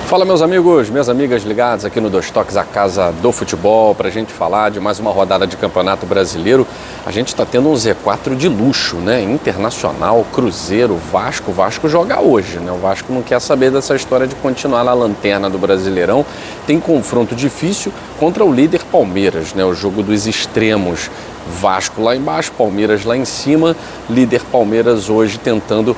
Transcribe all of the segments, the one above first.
Fala, meus amigos, minhas amigas ligadas aqui no Dois Toques, a casa do futebol, para a gente falar de mais uma rodada de Campeonato Brasileiro. A gente está tendo um Z4 de luxo, né? Internacional, Cruzeiro, Vasco. O Vasco joga hoje, né? O Vasco não quer saber dessa história de continuar na lanterna do Brasileirão. Tem confronto difícil contra o líder Palmeiras, né? O jogo dos extremos. Vasco lá embaixo, Palmeiras lá em cima. Líder Palmeiras hoje tentando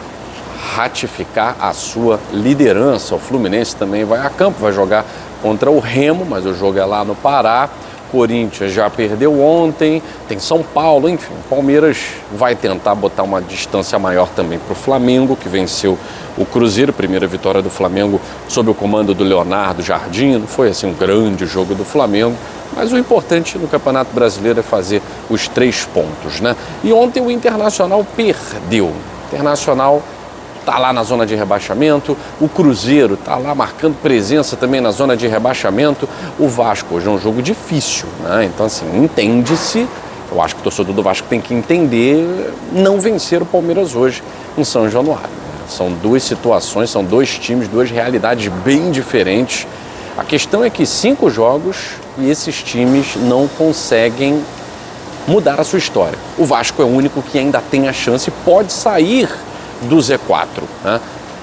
ratificar a sua liderança. O Fluminense também vai a campo, vai jogar contra o Remo, mas o jogo é lá no Pará. Corinthians já perdeu ontem, tem São Paulo, enfim. O Palmeiras vai tentar botar uma distância maior também para o Flamengo, que venceu o Cruzeiro. Primeira vitória do Flamengo sob o comando do Leonardo Jardim. Não foi assim um grande jogo do Flamengo, mas o importante no Campeonato Brasileiro é fazer os 3 pontos, né? E ontem o Internacional perdeu. O Internacional está lá na zona de rebaixamento, o Cruzeiro está lá marcando presença também na zona de rebaixamento. O Vasco hoje é um jogo difícil, né? Então, assim, entende-se, eu acho que o torcedor do Vasco tem que entender, não vencer o Palmeiras hoje em São Januário, né? São 2 situações, são 2 times, 2 realidades bem diferentes. A questão é que 5 jogos e esses times não conseguem mudar a sua história. O Vasco é o único que ainda tem a chance, pode sair do Z4, né?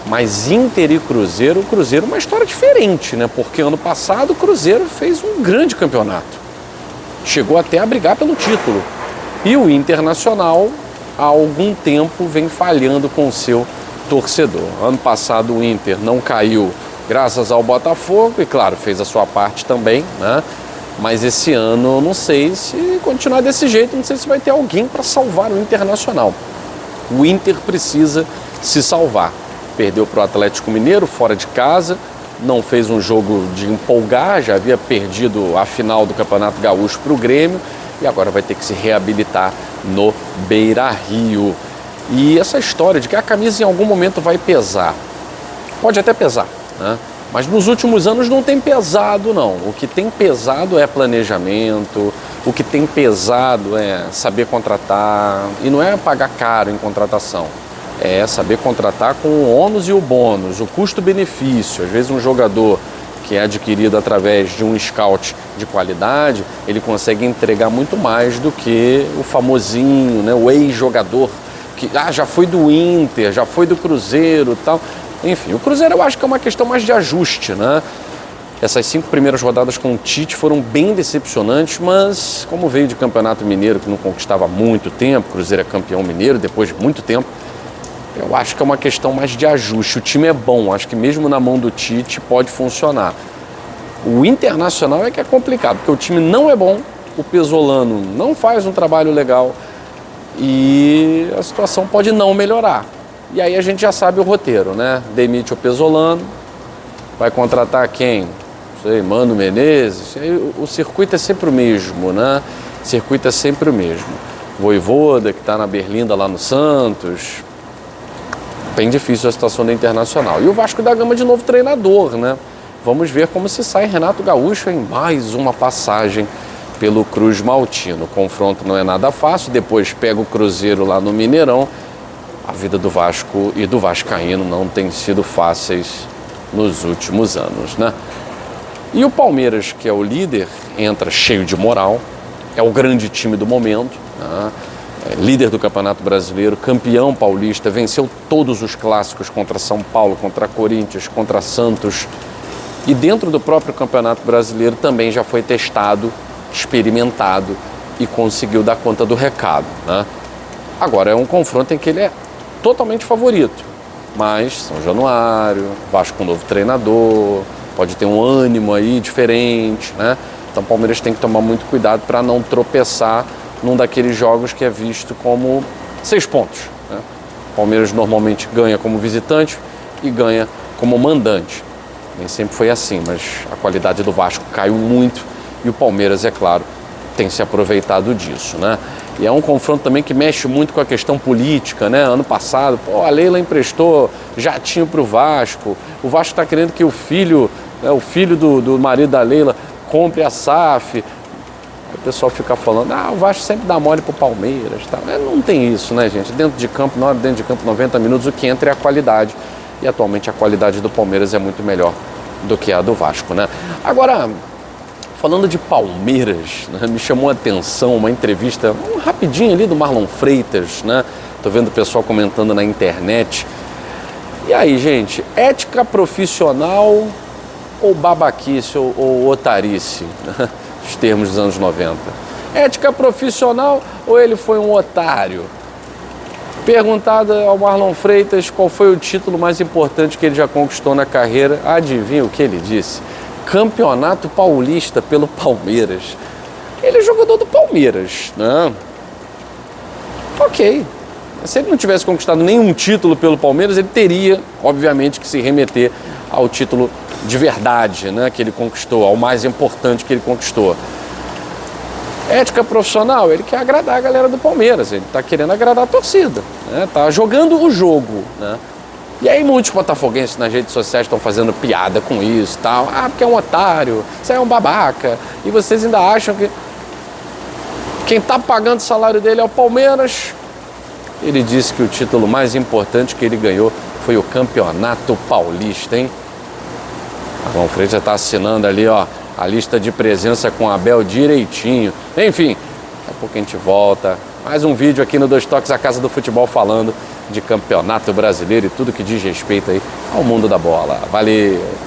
Mas Inter e Cruzeiro, o Cruzeiro é uma história diferente, né? Porque ano passado o Cruzeiro fez um grande campeonato, chegou até a brigar pelo título, e o Internacional há algum tempo vem falhando com o seu torcedor. Ano passado o Inter não caiu graças ao Botafogo e, claro, fez a sua parte também, né? Mas esse ano, não sei se continuar desse jeito, não sei se vai ter alguém para salvar o Internacional. O Inter precisa se salvar. Perdeu para o Atlético Mineiro fora de casa, não fez um jogo de empolgar, já havia perdido a final do Campeonato Gaúcho para o Grêmio e agora vai ter que se reabilitar no Beira-Rio. E essa história de que a camisa em algum momento vai pesar, pode até pesar, né? Mas nos últimos anos não tem pesado, não. O que tem pesado é planejamento, o que tem pesado é saber contratar. E não é pagar caro em contratação, é saber contratar com o ônus e o bônus, o custo-benefício. Às vezes um jogador que é adquirido através de um scout de qualidade, ele consegue entregar muito mais do que o famosinho, né, o ex-jogador que já foi do Inter, já foi do Cruzeiro e tal. Enfim, o Cruzeiro eu acho que é uma questão mais de ajuste, né? Essas 5 primeiras rodadas com o Tite foram bem decepcionantes, mas como veio de Campeonato Mineiro, que não conquistava há muito tempo, o Cruzeiro é campeão mineiro depois de muito tempo, eu acho que é uma questão mais de ajuste. O time é bom, acho que mesmo na mão do Tite pode funcionar. O Internacional é que é complicado, porque o time não é bom, o Pesolano não faz um trabalho legal e a situação pode não melhorar. E aí a gente já sabe o roteiro, né? Demite o Pesolano, vai contratar quem? Não sei, Mano Menezes. O circuito é sempre o mesmo, né? O circuito é sempre o mesmo. Vojvoda, que está na Berlinda lá no Santos. Bem difícil a situação do Internacional. E o Vasco da Gama de novo treinador, né? Vamos ver como se sai Renato Gaúcho em mais uma passagem pelo Cruz Maltino. O confronto não é nada fácil, depois pega o Cruzeiro lá no Mineirão. A vida do Vasco e do vascaíno não tem sido fáceis nos últimos anos, né? E o Palmeiras, que é o líder, entra cheio de moral, é o grande time do momento, né? É líder do Campeonato Brasileiro, campeão paulista, venceu todos os clássicos contra São Paulo, contra Corinthians, contra Santos. E dentro do próprio Campeonato Brasileiro também já foi testado, experimentado e conseguiu dar conta do recado, né? Agora é um confronto em que ele é totalmente favorito, mas São Januário, Vasco com um novo treinador, pode ter um ânimo aí diferente, né? Então o Palmeiras tem que tomar muito cuidado para não tropeçar num daqueles jogos que é visto como 6 pontos, né? O Palmeiras normalmente ganha como visitante e ganha como mandante. Nem sempre foi assim, mas a qualidade do Vasco caiu muito e o Palmeiras, é claro, tem se aproveitado disso, né? E é um confronto também que mexe muito com a questão política, né? Ano passado, a Leila emprestou jatinho para o Vasco está querendo que o filho do marido da Leila compre a SAF. Aí o pessoal fica falando, o Vasco sempre dá mole pro Palmeiras, tá? Não tem isso, né, gente? Dentro de campo, 90 minutos, o que entra é a qualidade. E atualmente a qualidade do Palmeiras é muito melhor do que a do Vasco, né? Agora, falando de Palmeiras, né, me chamou a atenção uma entrevista rapidinho ali do Marlon Freitas, né? Tô vendo o pessoal comentando na internet. E aí, gente, ética profissional ou babaquice ou otarice, né? Os termos dos anos 90. Ética profissional ou ele foi um otário? Perguntada ao Marlon Freitas qual foi o título mais importante que ele já conquistou na carreira, adivinha o que ele disse? Campeonato Paulista pelo Palmeiras. Ele é jogador do Palmeiras, né? Ok. Se ele não tivesse conquistado nenhum título pelo Palmeiras, ele teria, obviamente, que se remeter ao título de verdade, né, que ele conquistou, ao mais importante que ele conquistou. Ética profissional, ele quer agradar a galera do Palmeiras, ele está querendo agradar a torcida, né? Tá jogando o jogo, né? E aí muitos botafoguenses nas redes sociais estão fazendo piada com isso, tal. Ah, porque é um otário, você é um babaca, e vocês ainda acham que quem está pagando o salário dele é o Palmeiras. Ele disse que o título mais importante que ele ganhou foi o Campeonato Paulista, hein? Marlon Freitas já está assinando ali, ó, a lista de presença com a Abel direitinho. Enfim, daqui a pouco a gente volta. Mais um vídeo aqui no Dois Toques, a Casa do Futebol, falando de Campeonato Brasileiro e tudo que diz respeito aí ao mundo da bola. Valeu!